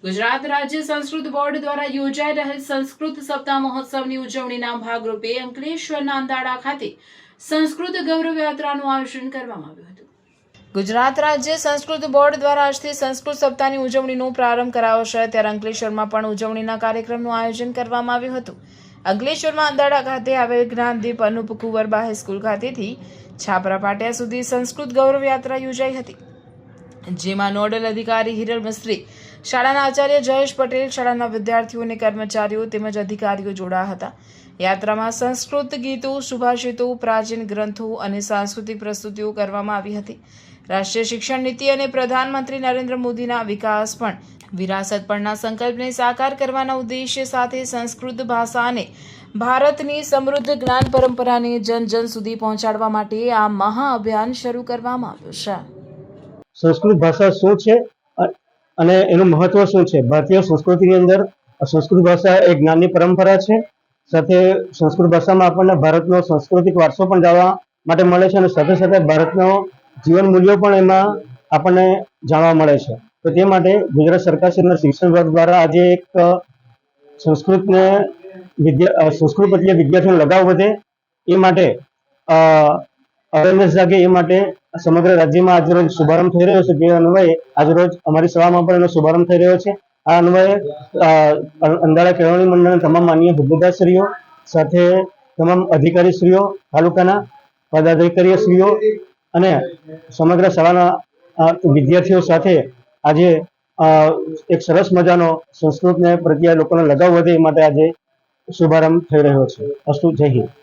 ગુજરાત રાજ્ય સંસ્કૃત બોર્ડ દ્વારા યોજાઈ રહેલ સંસ્કૃત સપ્તાહ મહોત્સવની ઉજવણીના ભાગરૂપે અંકલેશ્વરના અંદાડા ખાતે સંસ્કૃત ગૌરવ યાત્રાનું આયોજન કરવામાં આવ્યું હતું। ગુજરાત રાજ્ય સંસ્કૃત બોર્ડ દ્વારા આજથી સંસ્કૃત સપ્તાહની ઉજવણીનો પ્રારંભ કરાયો છે, ત્યારે અંકલેશ્વરમાં પણ ઉજવણીના કાર્યક્રમનું આયોજન કરવામાં આવ્યું હતું। અંકલેશ્વરમાં અંદાડા ખાતે આવેલ જ્ઞાનદીપ અનુપ કુંવરબા હાઈસ્કૂલ ખાતેથી છાપરા પાટિયા સુધી સંસ્કૃત ગૌરવ યાત્રા યોજાઈ હતી, જેમાં નોડલ અધિકારી હિરલ મિસ્ત્રી, શાળાના આચાર્ય જયેશ પટેલ, શાળાના વિદ્યાર્થીઓ અને કર્મચારીઓ તેમજ અધિકારીઓ જોડાયા હતા। યાત્રામાં સંસ્કૃત ગીતો, સુભાષિતો, પ્રાચીન ગ્રંથો અને સાંસ્કૃતિક પ્રસ્તુતિઓ કરવામાં આવી હતી। રાષ્ટ્રીય શિક્ષણ નીતિ અને પ્રધાનમંત્રી નરેન્દ્ર મોદીના વિકાસ પણ વિરાસત પરના સંકલ્પને સાકાર કરવાના ઉદ્દેશ્ય સાથે સંસ્કૃત ભાષા અને ભારતની સમૃદ્ધ જ્ઞાન પરંપરાને જન જન સુધી પહોંચાડવા માટે આ મહાઅભિયાન શરૂ કરવામાં આવ્યું છે। સંસ્કૃત ભાષા શું છે અને એનું મહત્વ શું છે? ભારતીય સંસ્કૃતિની અંદર સંસ્કૃત ભાષા એક જ્ઞાનની પરંપરા છે। સાથે સંસ્કૃત ભાષામાં આપણને ભારતનો સાંસ્કૃતિક વારસો પણ જાણવા માટે મળે છે અને સાથે સાથે ભારતનો જીવન મૂલ્યો પણ એમાં આપણને જાણવા મળે છે। તો તે માટે ગુજરાત સરકાર શિક્ષણ વિભાગ દ્વારા આજે એક સંસ્કૃતને સંસ્કૃત પ્રત્યે વિદ્યાર્થીઓનો લગાવ વધે એ માટે અવેરનેસ જાગે એ માટે સમગ્ર રાજ્યમાં આજરોજ શુભારંભ થઈ રહ્યો છે। તે અન્વયે આજરોજ અમારી શાળામાં પણ એનો શુભારંભ થઈ રહ્યો છે। આ અન્વયે અંદાડા કેળવણી મંડળના તમામ માનનીય હોદ્દેદારશ્રીઓ સાથે તમામ અધિકારીશ્રીઓ, તાલુકાના પદાધિકારીશ્રીઓ અને સમગ્ર શાળાના વિદ્યાર્થીઓ સાથે આજે એક સરસ મજાનો સંસ્કૃતને પ્રત્યે લોકોનો લગાવ વધે એ માટે આજે શુભારંભ થઈ રહ્યો છે। અસ્તુ, જય હિન્દ।